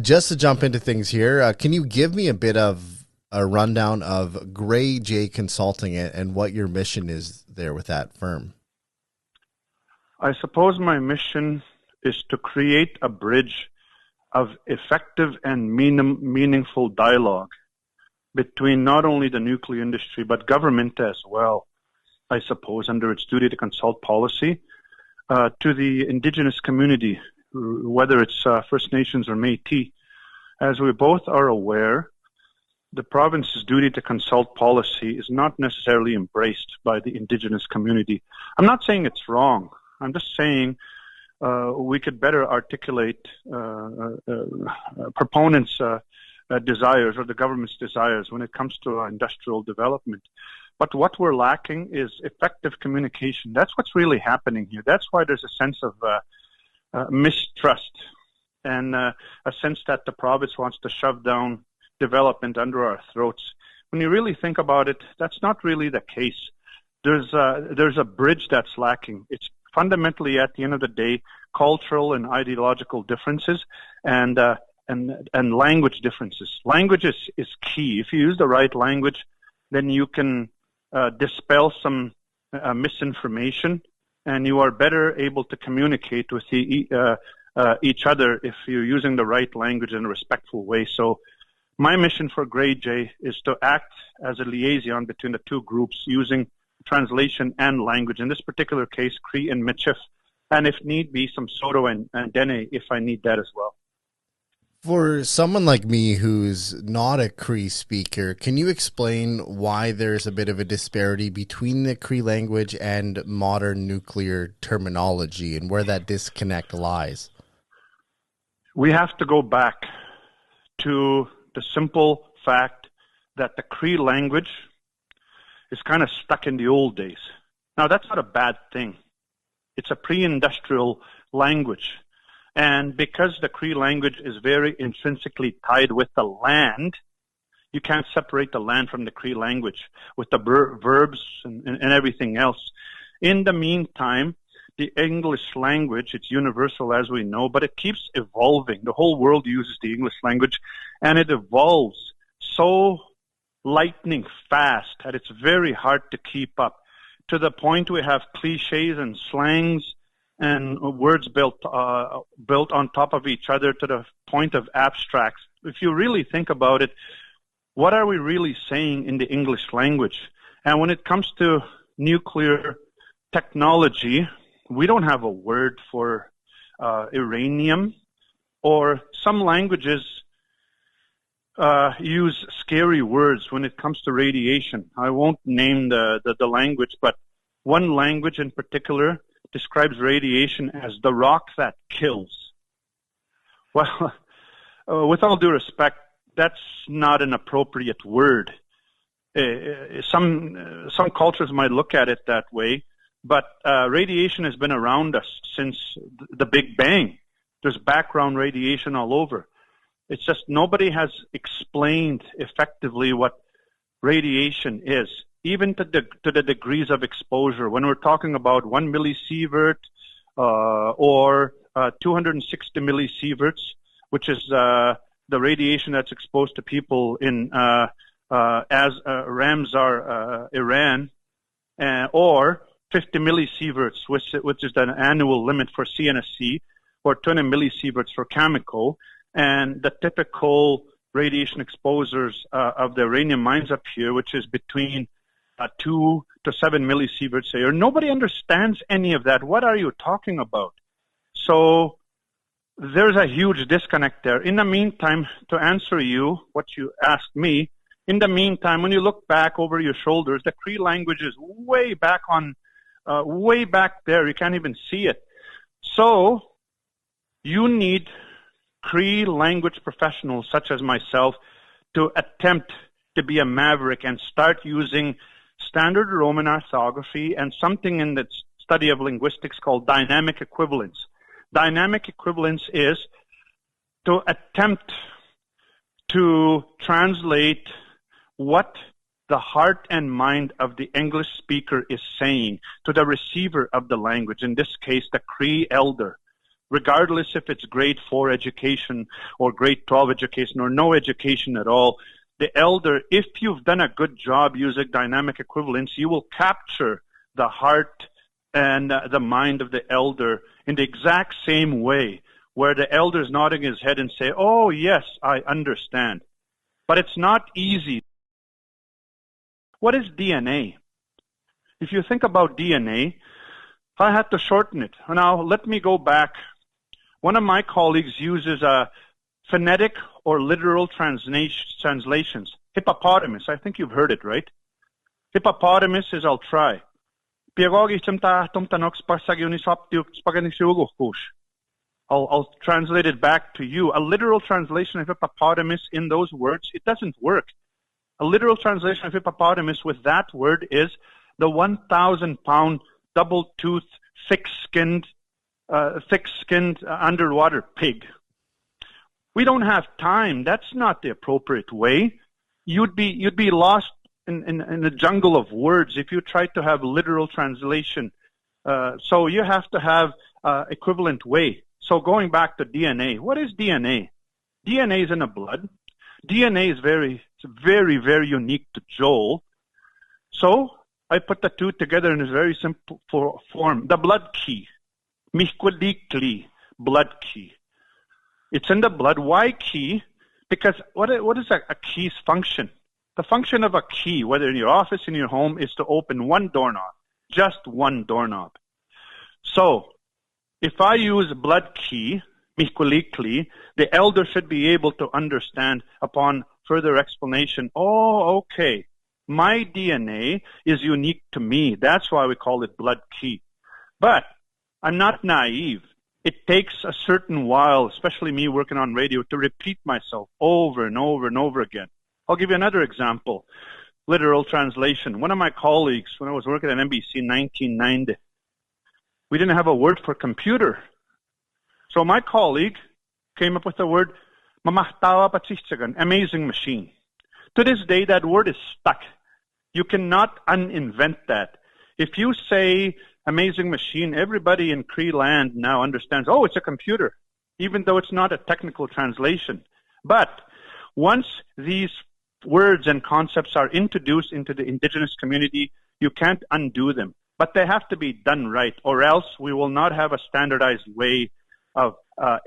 Just to jump into things here, can you give me a bit of a rundown of Gray J Consulting and what your mission is there with that firm? I suppose my mission is to create a bridge of effective and meaningful dialogue between not only the nuclear industry, but government as well, I suppose, under its duty to consult policy, to the indigenous community, whether it's First Nations or Métis. As we both are aware, the province's duty to consult policy is not necessarily embraced by the indigenous community. I'm not saying it's wrong. I'm just saying we could better articulate proponents' desires or the government's desires when it comes to industrial development. But what we're lacking is effective communication. That's what's really happening here. That's why there's a sense of mistrust and a sense that the province wants to shove down development under our throats. When you really think about it, that's not really the case. There's a bridge that's lacking. It's fundamentally, at the end of the day, cultural and ideological differences and language differences. Language is key. If you use the right language, then you can dispel some misinformation, and you are better able to communicate with each other if you're using the right language in a respectful way. So my mission for Gray J is to act as a liaison between the two groups using translation and language. In this particular case, Cree and Michif, and if need be, some Soto and Dene if I need that as well. For someone like me who's not a Cree speaker, can you explain why there's a bit of a disparity between the Cree language and modern nuclear terminology and where that disconnect lies? We have to go back to the simple fact that the Cree language is kind of stuck in the old days. Now, that's not a bad thing. It's a pre-industrial language. And because the Cree language is very intrinsically tied with the land, you can't separate the land from the Cree language with the verbs and everything else. In the meantime, the English language, it's universal as we know, but it keeps evolving. The whole world uses the English language, and it evolves so lightning fast that it's very hard to keep up, to the point we have cliches and slangs and words built on top of each other to the point of abstracts. If you really think about it, what are we really saying in the English language? And when it comes to nuclear technology, we don't have a word for uranium, or some languages use scary words when it comes to radiation. I won't name the language, but one language in particular describes radiation as the rock that kills. Well, with all due respect, that's not an appropriate word. Some cultures might look at it that way, but radiation has been around us since the Big Bang. There's background radiation all over. It's just nobody has explained effectively what radiation is, even to the degrees of exposure. When we're talking about 1 millisievert or 260 millisieverts, which is the radiation that's exposed to people in Ramsar, Iran, or 50 millisieverts, which is the annual limit for CNSC, or 20 millisieverts for Cameco. And the typical radiation exposures of the uranium mines up here, which is between 2 to 7 millisieverts a year. Nobody understands any of that. What are you talking about? So there's a huge disconnect there. In the meantime, to answer you, what you asked me, in the meantime, when you look back over your shoulders, the Cree language is way back there. You can't even see it. So you need Cree language professionals such as myself to attempt to be a maverick and start using standard Roman orthography and something in the study of linguistics called dynamic equivalence. Dynamic equivalence is to attempt to translate what the heart and mind of the English speaker is saying to the receiver of the language, in this case, the Cree elder. regardless if it's grade 4 education or grade 12 education or no education at all. The elder, if you've done a good job using dynamic equivalence, you will capture the heart and the mind of the elder in the exact same way, where the elder is nodding his head and say, oh, yes, I understand. But it's not easy. What is DNA? If you think about DNA, I had to shorten it. Now, let me go back. One of my colleagues uses a phonetic or literal translations. Hippopotamus, I think you've heard it, right? Hippopotamus is I'll try. I'll translate it back to you. A literal translation of hippopotamus in those words, it doesn't work. A literal translation of hippopotamus with that word is the 1,000-pound, double-toothed, thick-skinned underwater pig. We don't have time. That's not the appropriate way. You'd be lost in the jungle of words if you tried to have literal translation. So you have to have equivalent way. So going back to DNA, what is DNA? DNA is in the blood. DNA is very, very unique to Joel. So I put the two together in a very simple form. The blood key. Mihkwalikli, blood key. It's in the blood. Why key? Because what is a key's function? The function of a key, whether in your office, in your home, is to open one doorknob. Just one doorknob. So if I use blood key, mihkwalikli, the elder should be able to understand upon further explanation, oh, okay, my DNA is unique to me. That's why we call it blood key. But I'm not naive. It takes a certain while, especially me working on radio, to repeat myself over and over and over again. I'll give you another example. Literal translation. One of my colleagues, when I was working at NBC in 1990, we didn't have a word for computer. So my colleague came up with the word mamahtawa patsichagan, amazing machine. To this day, that word is stuck. You cannot uninvent that. If you say amazing machine, everybody in Cree land now understands, oh, it's a computer, even though it's not a technical translation. But once these words and concepts are introduced into the indigenous community, you can't undo them. But they have to be done right, or else we will not have a standardized way of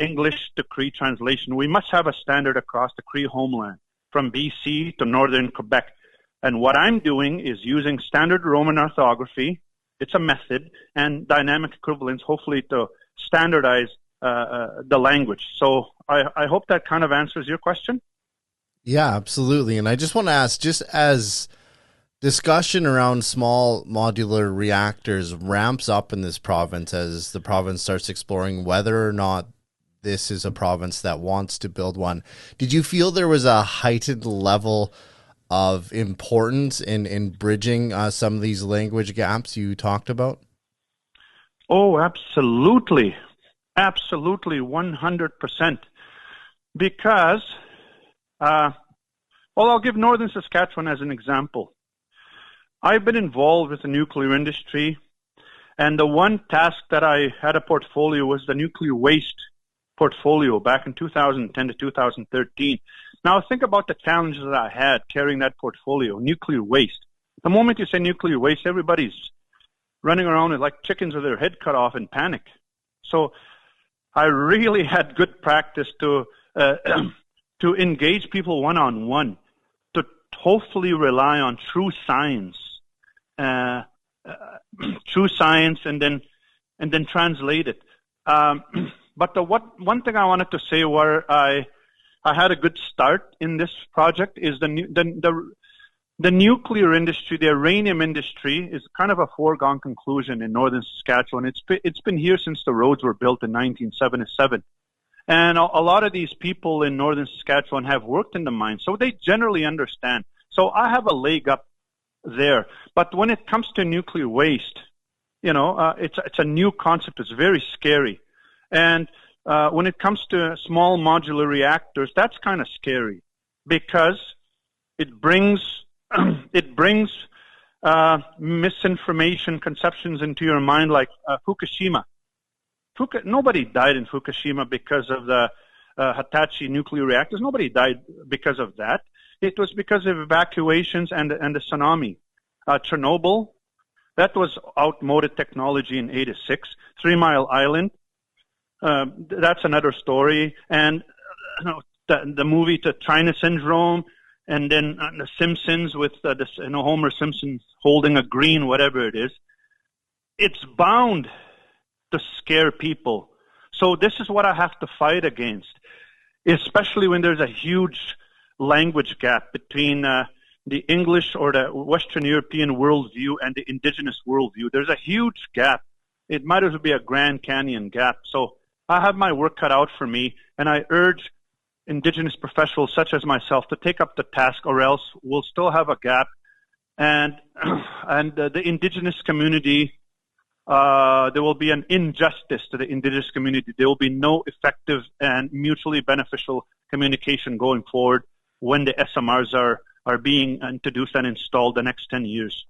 English to Cree translation. We must have a standard across the Cree homeland, from BC to northern Quebec. And what I'm doing is using standard Roman orthography. It's a method, and dynamic equivalence, hopefully to standardize the language. So I hope that kind of answers your question. Yeah, absolutely. And I just want to ask, just as discussion around small modular reactors ramps up in this province, as the province starts exploring whether or not this is a province that wants to build one, did you feel there was a heightened level of importance in bridging some of these language gaps you talked about? Oh, absolutely. Absolutely, 100%. Because, well, I'll give Northern Saskatchewan as an example. I've been involved with the nuclear industry, and the one task that I had a portfolio was the nuclear waste portfolio back in 2010 to 2013. Now think about the challenges that I had carrying that portfolio, nuclear waste. The moment you say nuclear waste, everybody's running around like chickens with their head cut off in panic. So I really had good practice to to engage people one-on-one, to hopefully rely on true science, and then translate it. But one thing I wanted to say where I had a good start in this project is the nuclear industry, the uranium industry, is kind of a foregone conclusion in northern Saskatchewan. It's been here since the roads were built in 1977. And a lot of these people in northern Saskatchewan have worked in the mines, so they generally understand. So I have a leg up there. But when it comes to nuclear waste, it's a new concept. It's very scary. And when it comes to small modular reactors, that's kind of scary because it brings misinformation, conceptions into your mind like Fukushima. Nobody died in Fukushima because of the Hitachi nuclear reactors. Nobody died because of that. It was because of evacuations and the tsunami. Chernobyl, that was outmoded technology in '86. 3 Mile Island, that's another story. And the movie to China Syndrome, and then The Simpsons with Homer Simpson holding a green, whatever it is. It's bound to scare people. So this is what I have to fight against, especially when there's a huge language gap between the English or the Western European worldview and the indigenous worldview. There's a huge gap. It might as well be a Grand Canyon gap. So I have my work cut out for me, and I urge indigenous professionals such as myself to take up the task, or else we'll still have a gap. And the indigenous community, there will be an injustice to the indigenous community. There will be no effective and mutually beneficial communication going forward when the SMRs are being introduced and installed the next 10 years.